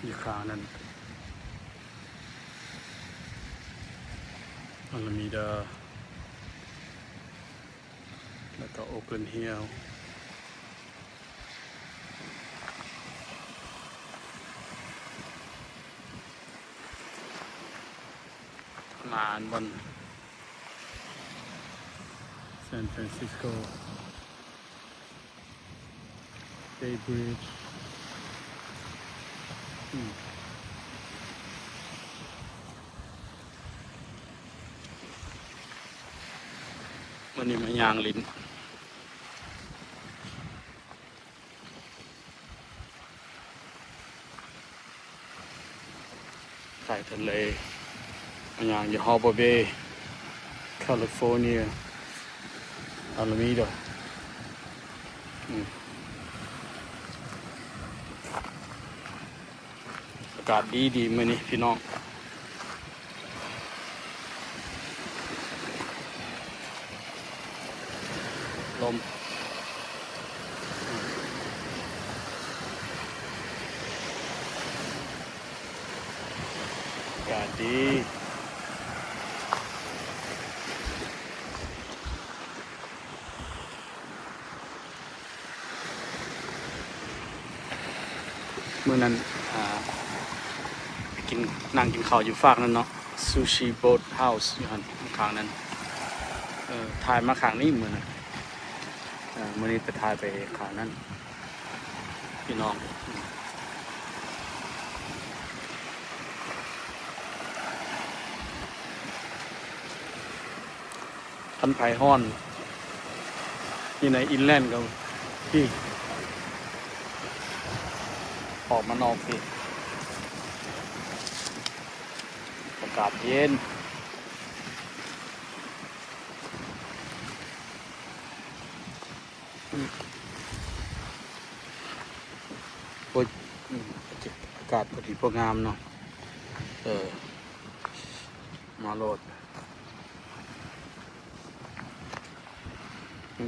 อยู่ข้างนั้นอาลามีดาแล้วก็โอเกลนฮิลมาอันบนซานฟรานซิสโกเบย์บริดจ์วันนี้มายางลิ้นใต้ทะเลมายางอยู่ฮาร์เบอร์เบย์แคลิฟอร์เนียอาลามีดาอากาศดีมื้อนี้พี่น้องลมอากาศดีมื้อนั้นไปกินนั่งกินข้าวอยู่ฝากนั่นเนาะซูชิโบ๊ทเฮาส์อยู่ข้างนั้นถ่ายมาข้างนี้มื้อนั้นมื้อนี้ไปถ่ายไปข้างนั้นพี่น้องคันไผ่ฮ้อนที่ในอินแลนด์ก็พี่ออกมานอกสิอากาศเย็นโอ้ยอากาศพอดีพองามเนาะมาโลด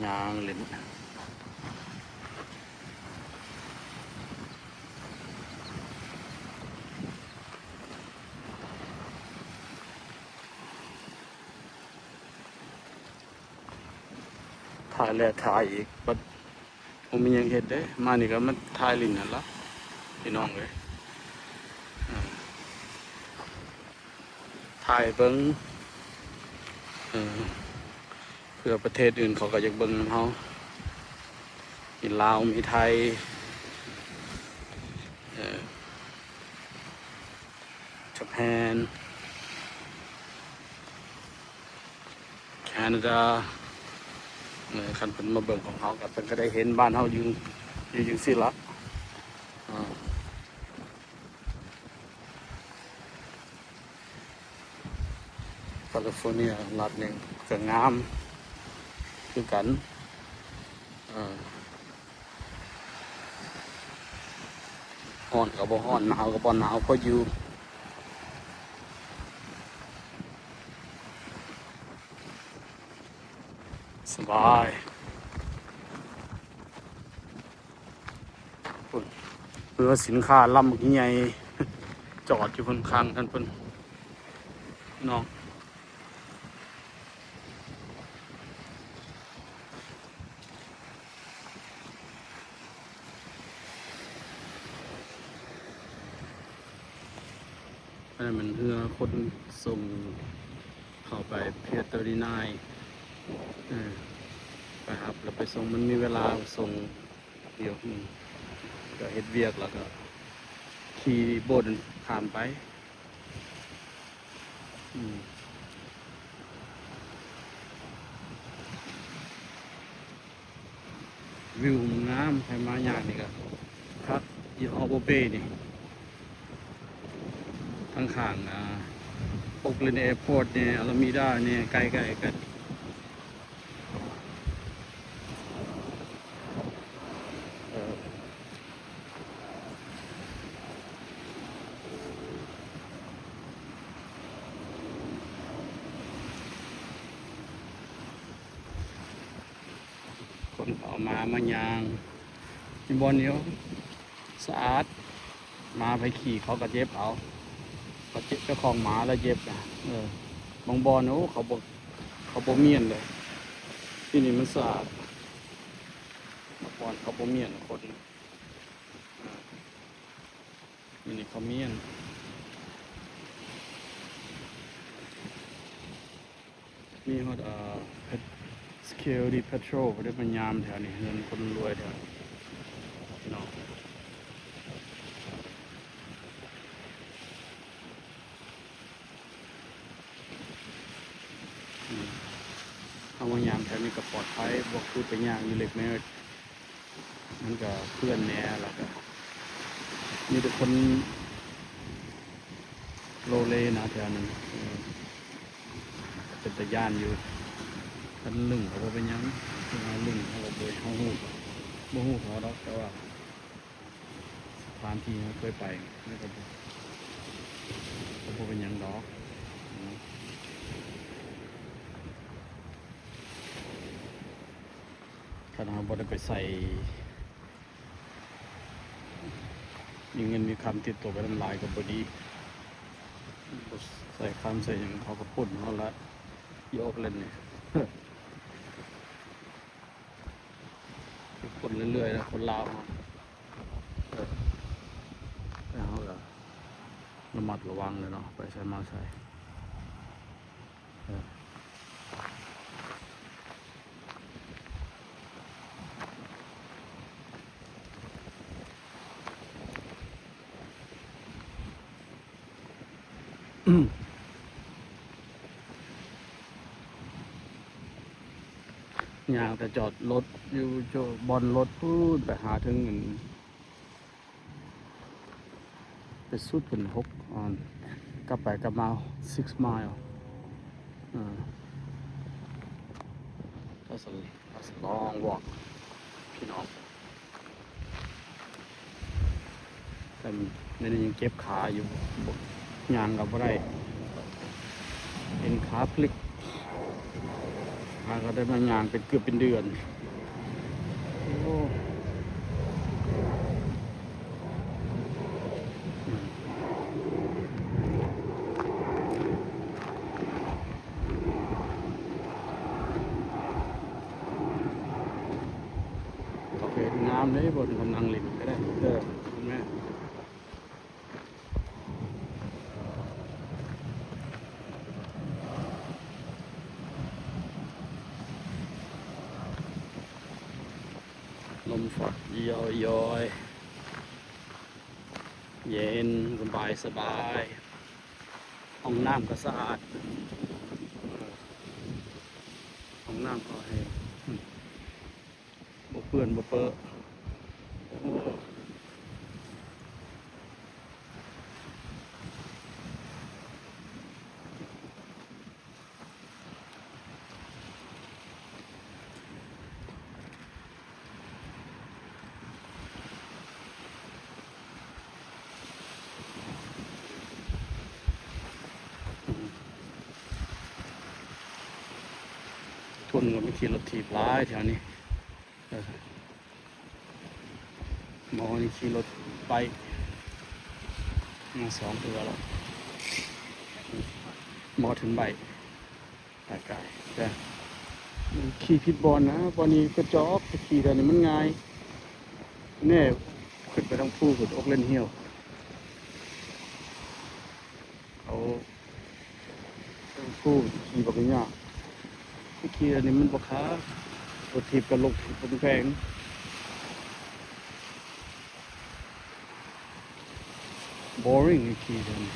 ยางลิ้นถ่ายแล้วถ่ายอีกบัดผมมียังเห็ดเด้มานี่ก็มันถ่ายลิ้นนั่นละพี่น้องเลยถ่ายเบิ้งเพื่อประเทศอื่นเขาก็อยากเบิ้งเขามีลาวมีไทยญี่ปุ่นแคนาดาคันเป็นมาเบิ่งของเขากับเป็นก็ได้เห็นบ้านเขาอยู่สิละแคลิฟอร์เนียรัฐหนึ่งก็งามคือกันฮ้อนกับบ่ฮ้อนหนาวกับบ่หนาวพออยู่สบายเพื่อสินค้าลำใหญ่จอดอยู่บนข้างท่านเพิ่นน้องอันนั้นมันเรือคนส่งเข้าไปเพียเตอรีนายไปครับแล้วไปส่งมันมีเวลาส่งเดียวก็เฮ็ดเวียกแล้วก็ขี่โบ๊ทข้ามไปวิวงามให้มาอย่างนี้ก็ครับอยู่ฮอร์เบอร์เบย์นี่ข้างโอเกลนแอร์พอร์ตเนี่ยอาลามีดาเนี่ยใกล้ๆกันคนเอามายางมีบอลเดียวสะอาด หมาไปขี่เขาก็เจ็บเอาเขาเจ็บเจ้าของหมาแล้วเจ็บนะบางบอนโอ้เขาบ่เมียนเลยที่นี่มันสะอาดบางบอนเขาบ่เมียนคนนี่เขาเมียนมีฮอดsecurity patrol ก็ได้พยายามแถวนี้เงินคนรวยแถวนี้พี่น้องเอาบางอย่างแถวนี้ก็ปลอดภัยบอกคือไปย่างอยู่เล็กน้อยมันก็เพื่อนแน่แล้วก็มีแต่คนโลเลนะแถวนั้นเป็นตะย่านอยู่กันลึงเขาบ่เป็นหยังลึงเขาบ่ไปเขาหูบ่หูเขาดอกแต่ว่าสถานที่เขาเคยไปไม่ก็บ่เป็นหยังดอกถ้าเราบ่ได้ไปใส่มีเงินมีคำติดตัวไปทำลายกับบดีใส่คำใส่อย่างเขาก็พ่นเขาละโยกเล่นเนี่ยคนเรื่อยๆนะคนลาวแล้วก็ระมัดระวังเลยเนาะไปใช้มาใช้อย่างแต่จอดรถอยู่บนรถพูดไปหาถึงเงินไปสุดเป็นกลับไปกลับมา6 mile that's a long walk พี่น้องแต่ในนี้ยังเก็บขาอยู่ยางกับอะไรเป็นขาพลิกก็ได้มายางเป็นเกือบเป็นเดือนโอเคงามเลยบนกำลังหลินก็ได้คุณแม่ลมฝัดย้อยเย็นสบายห้องน้ำก็สะอาดห้องน้ำก็ให้บ่เปื้อนบ่เปอะทุนก็ไม่ขี่รถถีบร้ายแถวนี้หมอนี่ขี่รถไปมา2 ตัวแล้วหมอถึงใบไกลแต่ขี่ผิดบอลนะบอลนี้ก็จอกขี่แต่นี่มันง่ายแน่ขึ้นไปทั้งผู้ขึ้นอกเล่นเหี้ยวเขาทั้งผู้ขี่บักยากขี่อันนี้มันบักขารถถีบกับลกเป็นแพงboring ขี่อันนี้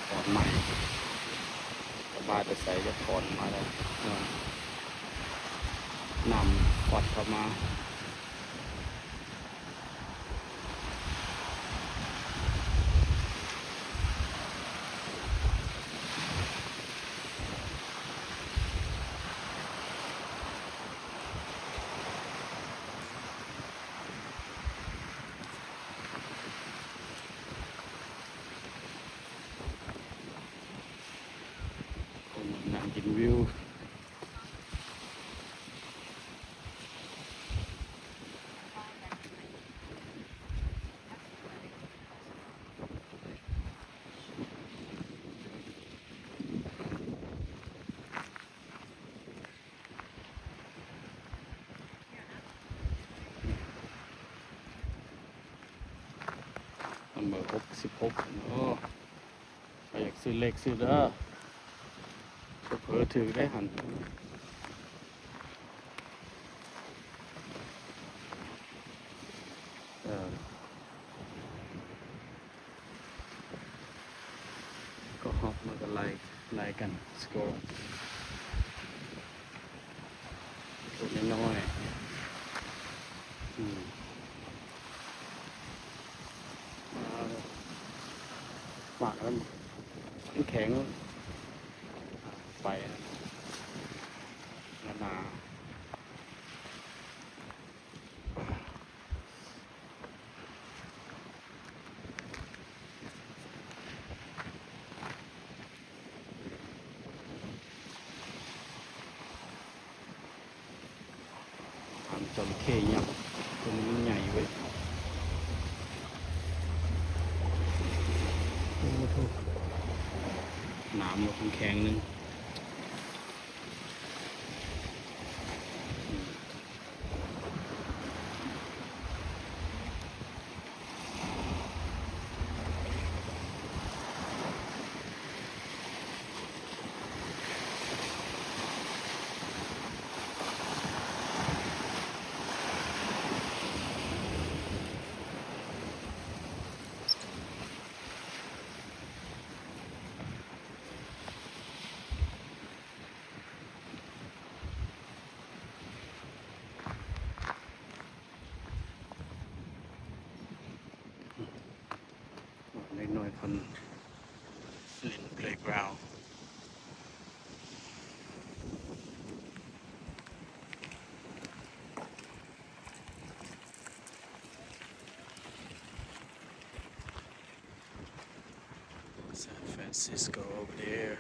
ตอนใหม่มาจะใส่จะถอนมาแล้วนำวัดเข้ามา กินวิวnumber 66โอ้ใครอยากซื้อเลขซื้อเด้อเผลอๆถือได้หันก็ฮอปมันก็ไล่กันสกอร์ตัวน้อยๆหมากแล้วมันแข็งไปหนาทางจระเข้ยักษ์ตัวนี้มันใหญ่เว้ยหนามมันแข็งนึงเล็กน้อยคนเล่น playground San Francisco over there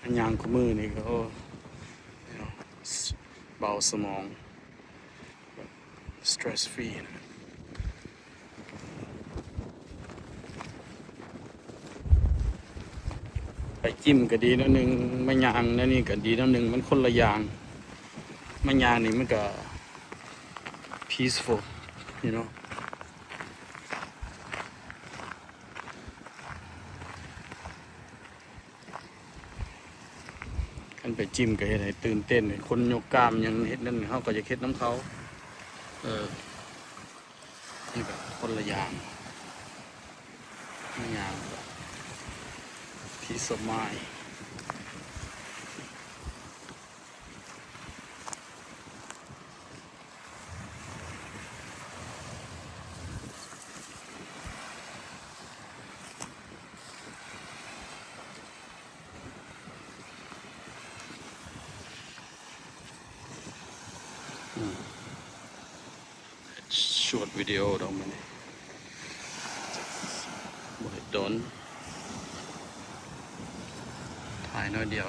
อันยางคู่มือนี่ก็เบาสมอง stress free ไปจิ้มก็ดีนิดนึงไม่ยางนั่นนี่ก็ดีนิดนึงมันคนละอย่างไม่ยางนี่มันก็ peaceful you know กันไปจิ้มก็เฮ็ดให้ตื่นเต้นคนยกกล้ามยังเฮ็ดนั่นเขาก็จะเฮ็ดน้ำเขานี่ก็คนละอย่างไม่ยางpeace of mind short video ดอกมันบ่ได้โดนถ่ายน้อยเดียว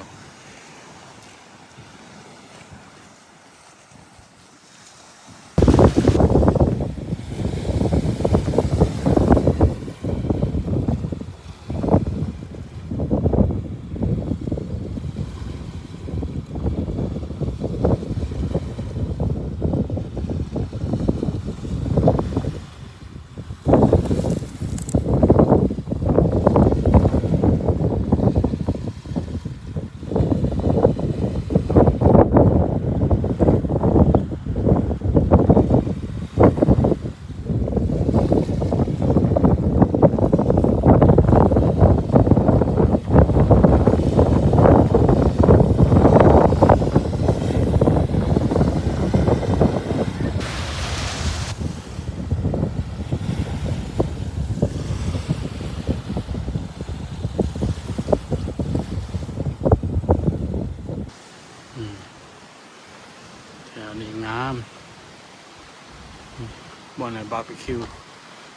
บาร์บีคิว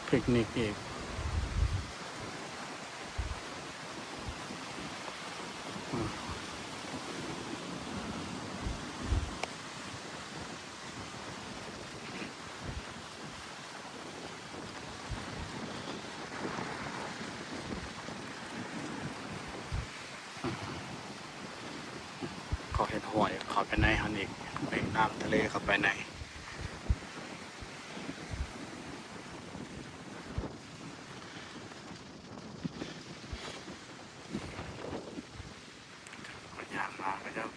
ปิกนิกอีกเขาเห็นหอยเข้าไปในฮันอีกไปน้ำทะเลเข้าไปในอย่างมากเลยครับ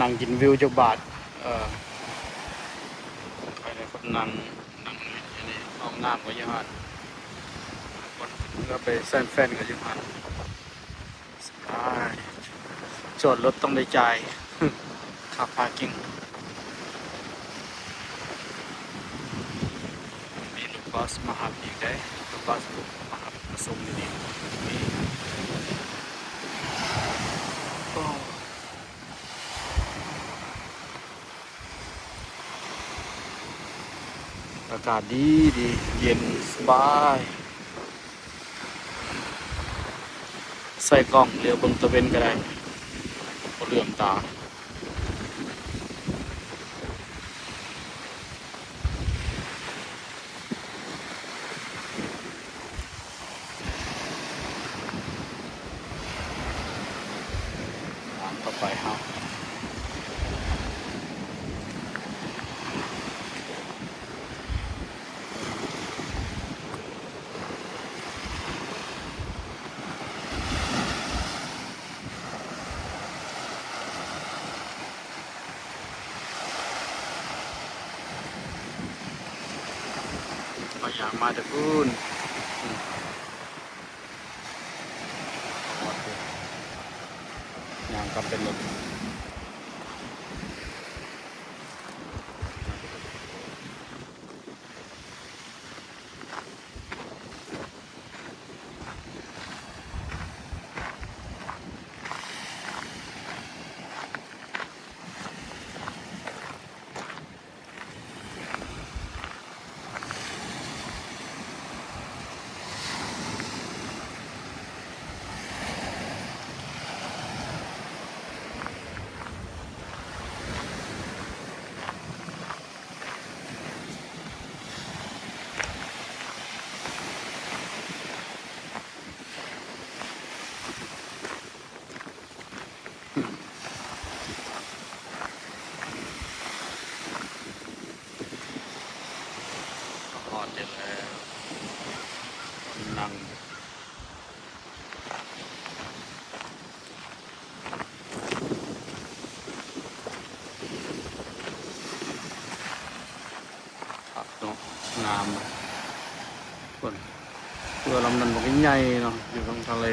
นั่งกินวิวจากบาทไปเลยคนนั่งอันนี้ห้องน้ำก็ยังหันคนก็ไปแซนแฟนก็ยังหันสบายจอดรถต้องได้จ่ายค่าพาร์กิ้งมีรถบัสมาหับอีกได้รถบัสมาหับมาส่งอยู่นี่นี่โอ้อากาศดีเย็นสบายใส่กล้องเรียวเบิ่งตะเวนก็ได้บ่เหลื่อมตาตามต่อไปเฮาก็อยากมาแต่พูนยางกลับเป็นรถฮอดเด็ดแล้วนั่งผักเนาะงามคนเรือลำนั้นบอกใหญ่เนาะอยู่ตรงทะเล